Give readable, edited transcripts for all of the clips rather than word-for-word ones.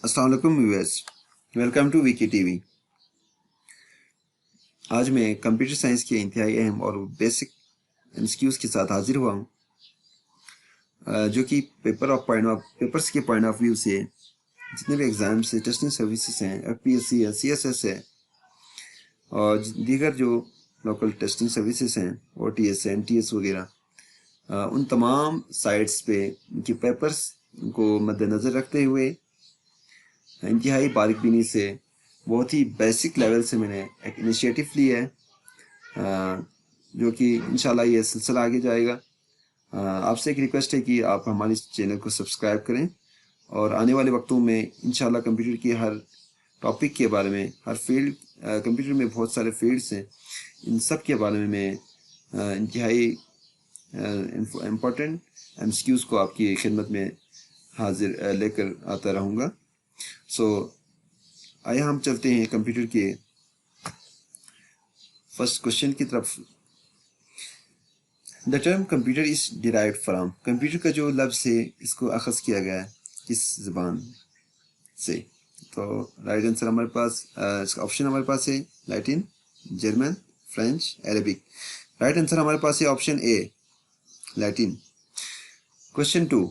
अस्सलाम वालेकुम viewers, welcome to Vicky TV. आज मैं कंप्यूटर साइंस के इंतहाई अहम और बेसिक एमसीक्यूज़ के साथ हाजिर हुआ हूँ, जो कि पेपर्स के पॉइंट ऑफ व्यू से जितने भी एग्ज़ाम्स है, टेस्टिंग सर्विसेज हैं, एफपीएससी है, सीएसएस है और दीगर जो लोकल टेस्टिंग सर्विसेज हैं, ओटीएस है, एनटीएस वगैरह, उन तमाम साइट्स पे उनके पेपर्स को मद्देनज़र रखते हुए इंतहाई बारीकबीनी से बहुत ही बेसिक लेवल से मैंने एक इनिशिएटिव लिया है, जो कि इंशाल्लाह ये सिलसिला आगे जाएगा। आपसे एक रिक्वेस्ट है कि आप हमारे इस चैनल को सब्सक्राइब करें और आने वाले वक्तों में इंशाल्लाह कंप्यूटर के हर टॉपिक के बारे में, हर फील्ड, कंप्यूटर में बहुत सारे फील्ड्स हैं, इन सब के बारे में मैं इंतहाई इम्पोर्टेंट एमसीक्यूज़ को आपकी खिदमत में हाजिर लेकर आता रहूँगा। आइए हम चलते हैं कंप्यूटर के फर्स्ट क्वेश्चन की तरफ। The term computer is derived from, computer का जो लफ्ज़ है इसको अखज़ किया गया है किस ज़बान से? तो राइट आंसर हमारे पास, इसका ऑप्शन हमारे पास है Latin, German, French, Arabic. Right answer हमारे पास है option A, Latin. Question 2,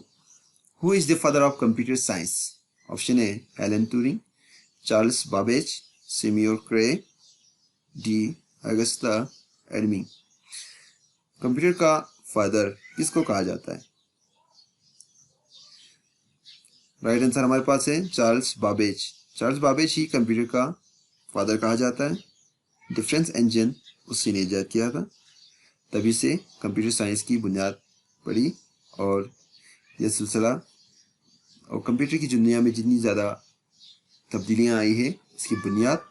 who is the father of computer science? Option A Alan Turing, Charles Babbage, Seymour Cray, D Augusta Adami. Computer का father किसको कहा जाता है? राइट आंसर हमारे पास है चार्ल्स बाबेज। चार्ल्स बाबेज ही कंप्यूटर का फादर कहा जाता है। डिफरेंस इंजन उसी ने ईजाद किया था, तभी से कंप्यूटर साइंस की बुनियाद पड़ी और यह सिलसिला और कंप्यूटर की दुनिया में जितनी ज़्यादा तब्दीलियाँ आई है इसकी बुनियाद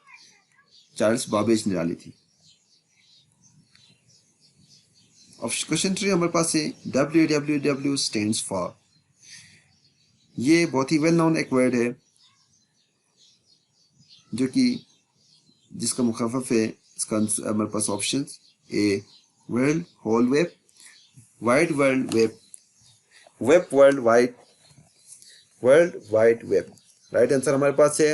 चार्ल्स बाबेज ने डाली थी। क्वेश्चन 3 हमारे पास है www स्टैंड्स फॉर। ये बहुत ही वेल नोन एक वर्ड है जो कि जिसका मुखाफफ है, इसका हमारे पास option A world, whole web, wide world web, web world wide, world wide web. Right answer हमारे पास है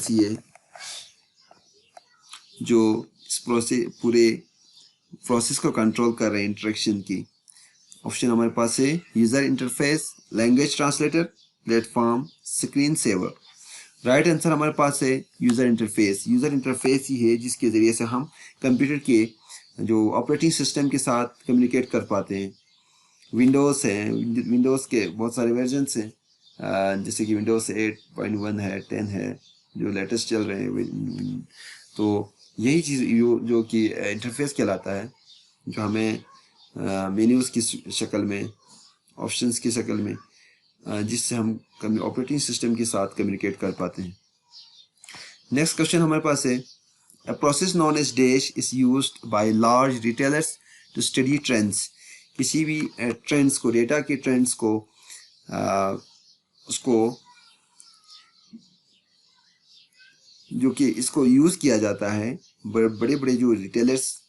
है जो इस पूरे प्रोसेस को कंट्रोल कर रहे हैं इंटरेक्शन की। ऑप्शन हमारे पास है user interface, language translator, platform, screen saver. Right answer हमारे पास है यूजर इंटरफेस। यूजर इंटरफेस ही है जिसके ज़रिए से हम कंप्यूटर के जो ऑपरेटिंग सिस्टम के साथ कम्युनिकेट कर पाते हैं। विंडोज़ हैं, विंडोज़ के बहुत सारे वर्जन्स हैं, जैसे कि विंडोज़ 8.1 है, 10 है, जो लेटेस्ट चल रहे हैं। तो यही चीज़ जो कि इंटरफेस कहलाता है, जो हमें मेन्यूज़ की शक्ल में, ऑप्शंस की शक्ल में, जिससे हम ऑपरेटिंग सिस्टम के साथ कम्युनिकेट कर पाते हैं। नेक्स्ट क्वेश्चन हमारे पास है A process known as Dash is used by large retailers to study trends. किसी भी ट्रेंड्स को, डेटा के ट्रेंड्स को उसको जो कि इसको यूज़ किया जाता है बड़े बड़े जो रिटेलर्स,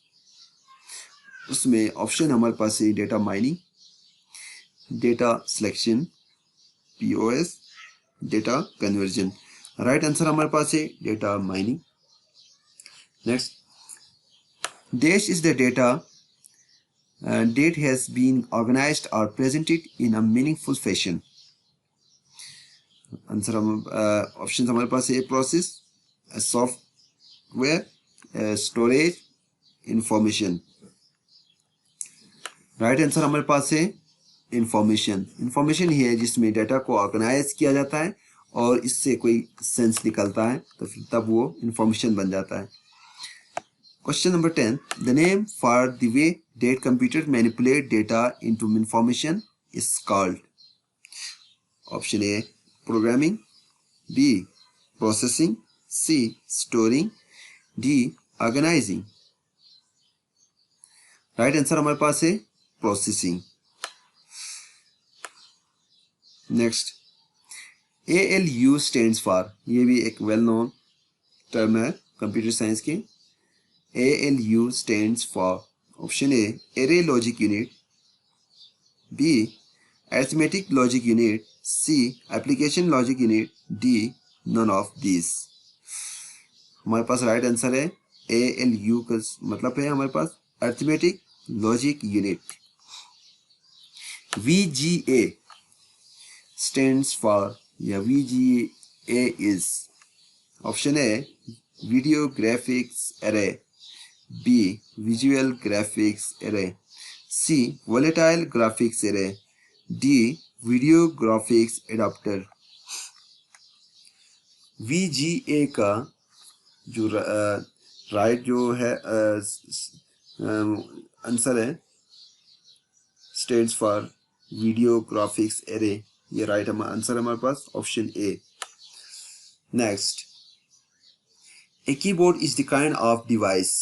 उसमें ऑप्शन हमारे पास है data mining, data selection, POS, data conversion. Right answer हमारे पास है data mining. Next, dash is the data that has been organized or presented in a meaningful fashion। Answer हम ऑप्शन हमारे पास है process, software, storage, information. Right answer हमारे पास है इंफॉर्मेशन। इंफॉर्मेशन ही है जिसमें डाटा को ऑर्गेनाइज किया जाता है और इससे कोई सेंस निकलता है, तो फिर तब वो इंफॉर्मेशन बन जाता है। Question number 10. The name for the way that computers manipulate data into information is called. Option A, programming, B, processing, C, storing, D, organizing. Right answer हमारे पास है processing. Next, ALU stands for, ये भी एक well known term है computer science की। ALU stands for option A, array logic unit, B, arithmetic logic unit, C, application logic unit, D, none of these। हमारे पास right answer है ALU का मतलब है हमारे पास arithmetic logic unit। VGA stands for, या VGA is option A, video graphics array, B, visual graphics array, C, volatile graphics array, D, video graphics adapter। VGA का जो right जो है आंसर है stands for video graphics array, ये right answer हमारे पास option A. Next, a keyboard is the kind of device,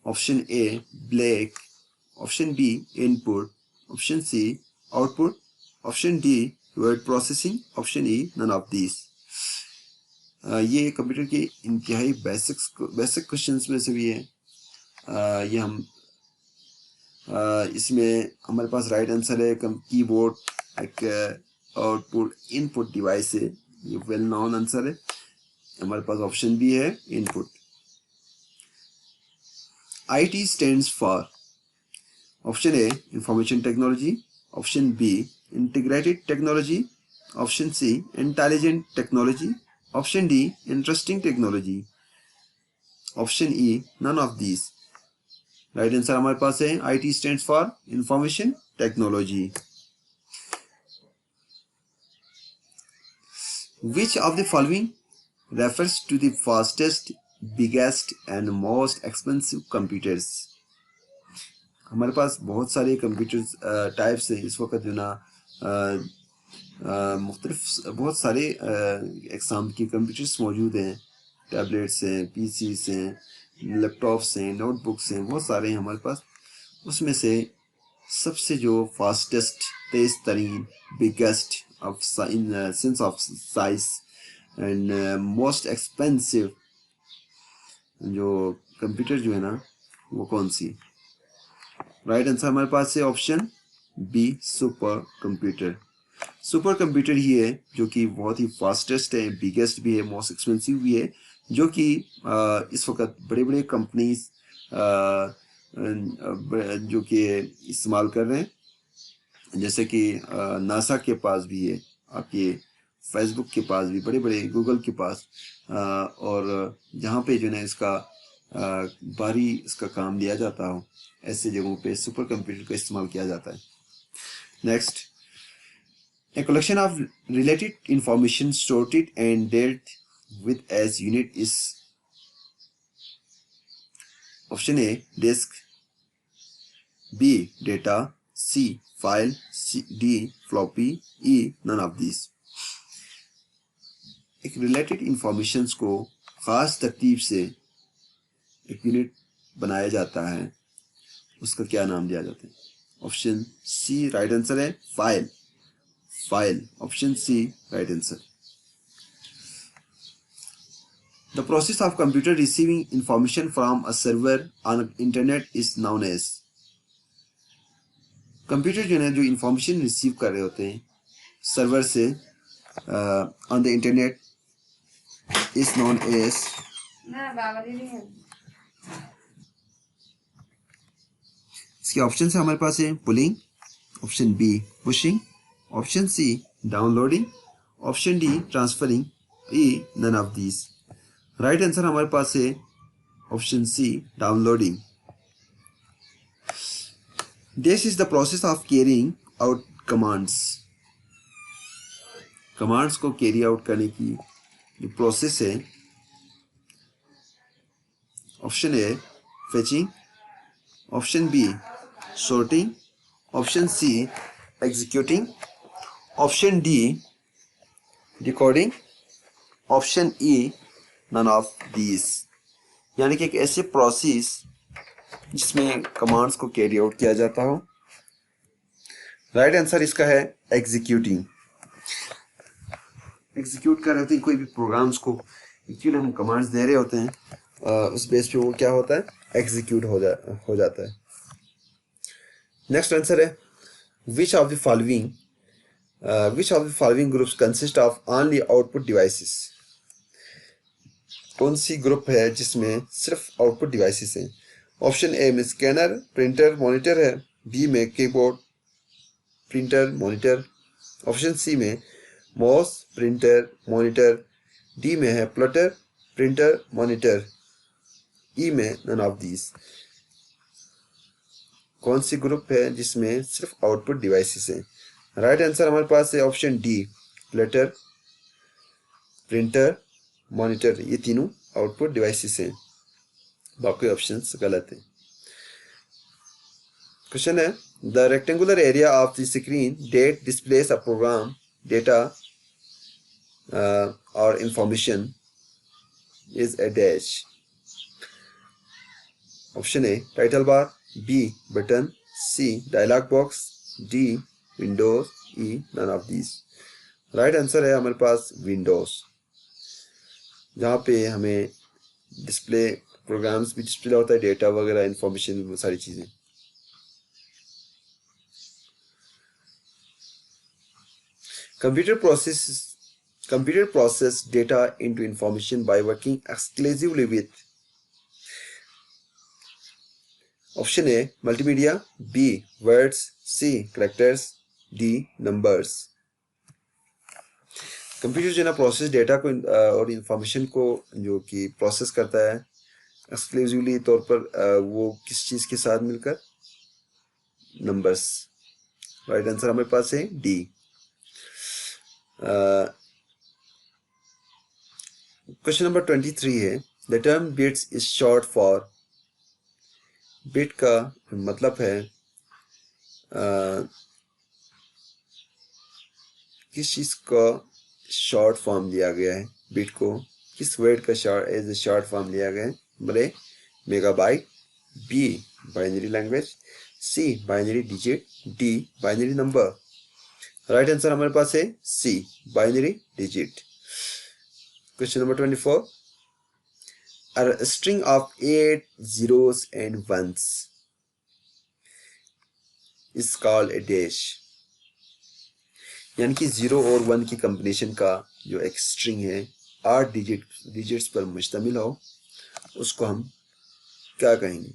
option A, black, option B, input, option C, output, option D, word processing, option E, none of these। ये computer के इंतहाई basic questions में से भी है। ये हम इसमें हमारे पास राइट आंसर है कीबोर्ड एक आउटपुट इनपुट डिवाइस है, ये वेल नोन आंसर है। हमारे पास ऑप्शन बी है input. IT stands for option A, information technology, option B, integrated technology, option C, intelligent technology, option D, interesting technology, option E, none of these। Right answer हमारे पास है IT stands for information technology। Which of the following refers to the fastest, biggest and most expensive computers? हमारे पास बहुत सारे computer types हैं इस वक्त जो ना मुख्तलिफ बहुत सारे एग्जाम के कंप्यूटर्स मौजूद हैं। टैबलेट्स हैं, पीसीस हैं, लैपटॉप्स हैं, नोटबुक्स हैं, बहुत सारे हैं हमारे पास। उसमें से सबसे जो फास्टेस्ट, तेज़ तरीन, biggest in sense of size and most expensive जो कंप्यूटर जो है ना वो कौन सी? राइट आंसर हमारे पास है option B, super computer. Super computer ही है जो कि बहुत ही फास्टेस्ट है, बिगेस्ट भी है, मोस्ट एक्सपेंसिव भी है, जो कि इस वक्त बड़े बड़े कंपनीज जो कि इस्तेमाल कर रहे हैं, जैसे कि नासा के पास भी है, आपके फेसबुक के पास भी, बड़े बड़े गूगल के पास, और जहाँ पे जो है इसका बारी इसका काम लिया जाता हो, ऐसे जगहों पे सुपर कंप्यूटर का इस्तेमाल किया जाता है। Next, a collection of related information stored and dealt with as unit is option A, disk, B, data, C, file, D, floppy, E, none of these। एक रिलेटेड इंफॉर्मेशंस को खास तरतीब से एक यूनिट बनाया जाता है, उसका क्या नाम दिया जाता है? ऑप्शन सी राइट आंसर है file. File, option C right answer. The process of computer receiving information from a server on internet is known as. Computer जो है जो इंफॉर्मेशन रिसीव कर रहे होते हैं सर्वर से on the internet is known as. इसके ऑप्शन है हमारे पास है pulling, option B pushing, option C downloading, option D transferring, E none of these. Right answer हमारे पास है option C downloading. This is the process of carrying out commands. Commands को carry out करने की जो प्रोसेस है. Option A fetching, option B sorting, option C executing, option D decoding, option E none of these. यानी कि एक ऐसे process जिसमें कमांड्स को कैरी आउट किया जाता हो. राइट आंसर इसका है एग्जीक्यूटिंग. एग्जीक्यूट कर रहे होते हैं कोई भी प्रोग्राम्स को, एक्चुअली हम कमांड्स दे रहे होते हैं, उस बेस पे वो क्या होता है एग्जीक्यूट हो जाता है. नेक्स्ट आंसर है which of the following groups consist of only output devices. कौन सी ग्रुप है जिसमें सिर्फ आउटपुट डिवाइसेस हैं. ऑप्शन ए में स्कैनर प्रिंटर मॉनिटर है, बी में keyboard printer monitor, option C में माउस प्रिंटर मॉनिटर, डी में है प्लॉटर प्रिंटर मॉनिटर, ई में नन ऑफ दीज. कौन सी ग्रुप है जिसमें सिर्फ आउटपुट डिवाइसेस हैं. राइट आंसर हमारे पास है option D plotter printer monitor. ये तीनों आउटपुट डिवाइसेस हैं, बाकी ऑप्शंस गलत हैं. क्वेश्चन है the rectangular area of the screen that displays a program data और information is a dash. Option A title bar, B button, C dialog box, D windows, E none of these. Right answer है हमारे पास Windows, जहाँ पे हमें display programmes भी display होता है, data वगैरह इंफॉर्मेशन वो सारी चीजें. Computer process data into information by working exclusively with. Option A multimedia, B words, C characters, D numbers. Computer जो है ना प्रोसेस डेटा को और इंफॉर्मेशन को जो कि प्रोसेस करता है एक्सक्लूसिवली तौर पर, वो किस चीज के साथ मिलकर, नंबर्स. राइट आंसर हमारे पास है डी. क्वेश्चन नंबर 23 है the term bits is short for. Bit का मतलब है किस चीज का शॉर्ट फॉर्म लिया गया है. बिट को किस वर्ड का एज ए शॉर्ट फॉर्म लिया गया है. बोले megabyte, B binary language, C binary digit, D binary number. Right answer हमारे पास है C binary digit. Question number 24 a string of 8 zeros and ones is called a dash. यानी कि 0 और 1 की कॉम्बिनेशन का जो एक स्ट्रिंग है 8 डिजिट्स पर मुश्तमिल हो, उसको हम क्या कहेंगे.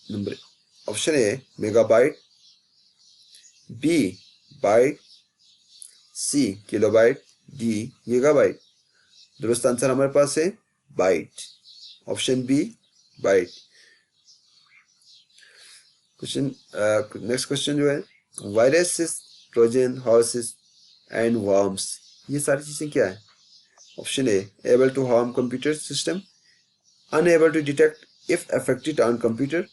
Number option A megabyte, B byte, C kilobyte, D gigabyte. दुरुस्त आंसर हमारे पास है byte, option B byte. Question next question जो है viruses, Trojan horses and worms, ये सारी चीजें क्या है. Option A able to harm computer system, unable to detect if affected on computer,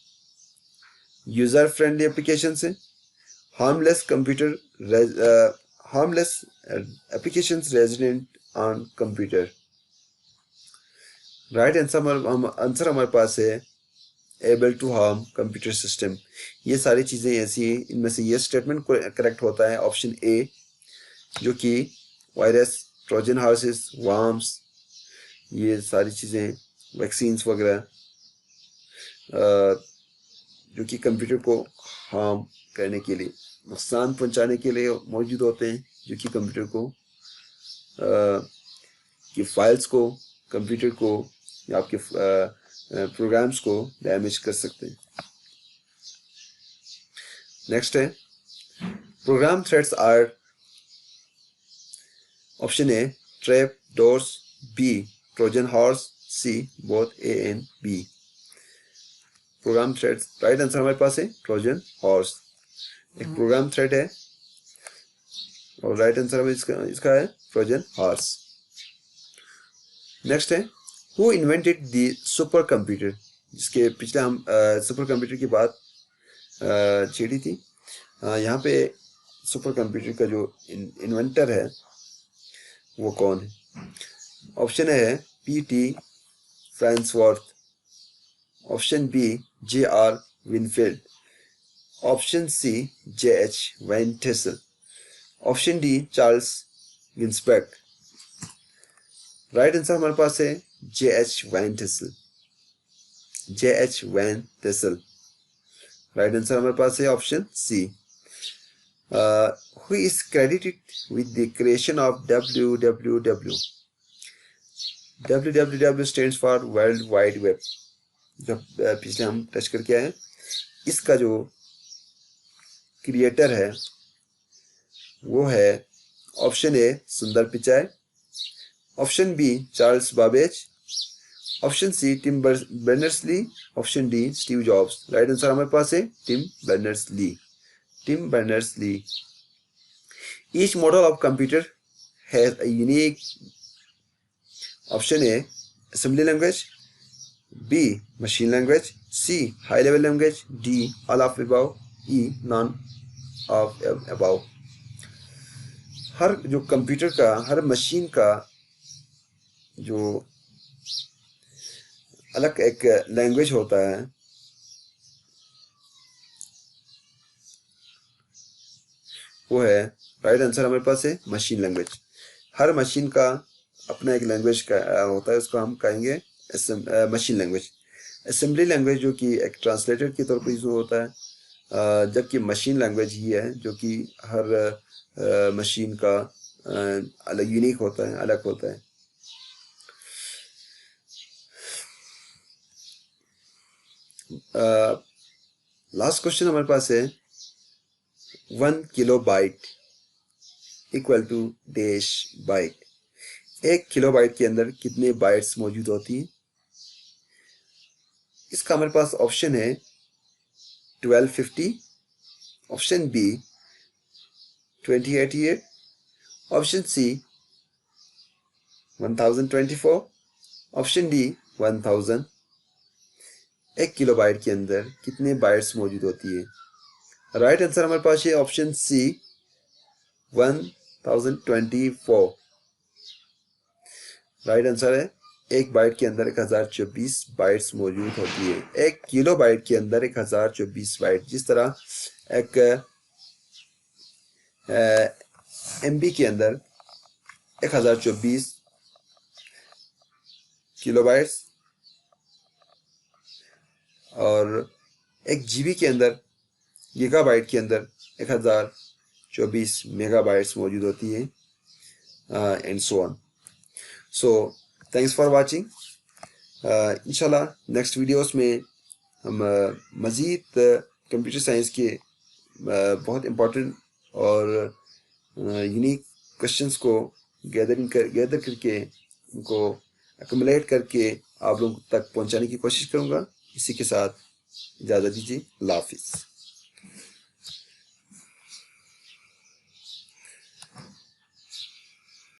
user friendly application है, harmless applications resident on computer. Right answer हमारे पास है able to harm computer system. ये सारी चीजें ऐसी हैं, इनमें से ये स्टेटमेंट करेक्ट होता है ऑप्शन ए, जो कि वायरस, ट्रोजन हॉर्सेस, वर्म्स ये सारी चीज़ें वैक्सीन्स वगैरह जो कि कंप्यूटर को हार्म करने के लिए, नुकसान पहुंचाने के लिए मौजूद होते हैं, जो कि कंप्यूटर को की फाइल्स को, कंप्यूटर को या आपके प्रोग्राम्स को डैमेज कर सकते हैं। नेक्स्ट है program threats are option A trap doors, B Trojan horse, C both A and B. Program threads, right answer हमारे पास है ट्रोजन हॉर्स, एक प्रोग्राम थ्रेड है और राइट आंसर हमें इसका है ट्रोजन हॉर्स। नेक्स्ट है who invented the super computer, जिसके पिछले हम सुपर कंप्यूटर की बात छेड़ी थी। यहाँ पे सुपर कंप्यूटर का जो इन्वेंटर है वो कौन है? ऑप्शन है P.T.. Farnsworth, option B J.R. Winfield, option C J.H. Van Tassel, option D Charles Ginsberg. Right answer हमारे पास है J.H. Van Tassel, J.H. Van Tassel. Right answer हमारे पास है option C. Who is credited with the creation of www? www stands for World Wide Web, जब पिछले हम touch करके आए। इसका जो क्रिएटर है वो है option A Sundar Pichai, option B Charles Babbage, option C Tim Berners Lee, option D Steve Jobs. Right answer हमारे पास है Tim Berners Lee, Tim Berners Lee. Each model of computer has a unique option A assembly language, B machine language, C high level language, D all of above, E none of above। हर जो computer का, हर machine का जो अलग एक language होता है वो है, राइट आंसर हमारे पास है मशीन लैंग्वेज। हर मशीन का अपना एक लैंग्वेज का होता है, उसको हम कहेंगे मशीन लैंग्वेज। असेंबली लैंग्वेज जो कि एक ट्रांसलेटर के तौर पर यूज होता है, जबकि मशीन लैंग्वेज ही है जो कि हर मशीन का अलग यूनिक होता है, अलग होता है। लास्ट क्वेश्चन हमारे पास है 1 kilobyte equal to dash byte. 1 kilobyte के अंदर कितने बाइट्स मौजूद होती हैं? इसका हमारे पास ऑप्शन है 1250, option B 2088, option C 1024, option D 1000। 1 kilobyte के अंदर कितने बाइट्स मौजूद होती है? राइट आंसर हमारे पास है ऑप्शन सी 1024। राइट आंसर है 1 बाइट के अंदर 1024 बाइट्स मौजूद होती है। 1 किलो बाइट के अंदर 1024 बाइट। जिस तरह एक MB के अंदर 1024 किलो बाइट्स और 1 GB के अंदर, गीगाबाइट के अंदर 1024 मेगाबाइट्स मौजूद होती है, and so on. So thanks for watching. इंशाल्लाह नेक्स्ट वीडियोस में हम मज़ीद कंप्यूटर साइंस के बहुत इम्पोर्टेंट और यूनिक क्वेश्चंस को गैदर करके उनको एक्युमुलेट करके आप लोगों तक पहुंचाने की कोशिश करूंगा। इसी के साथ इजाज़त दीजिए। अल्लाह हाफिज़।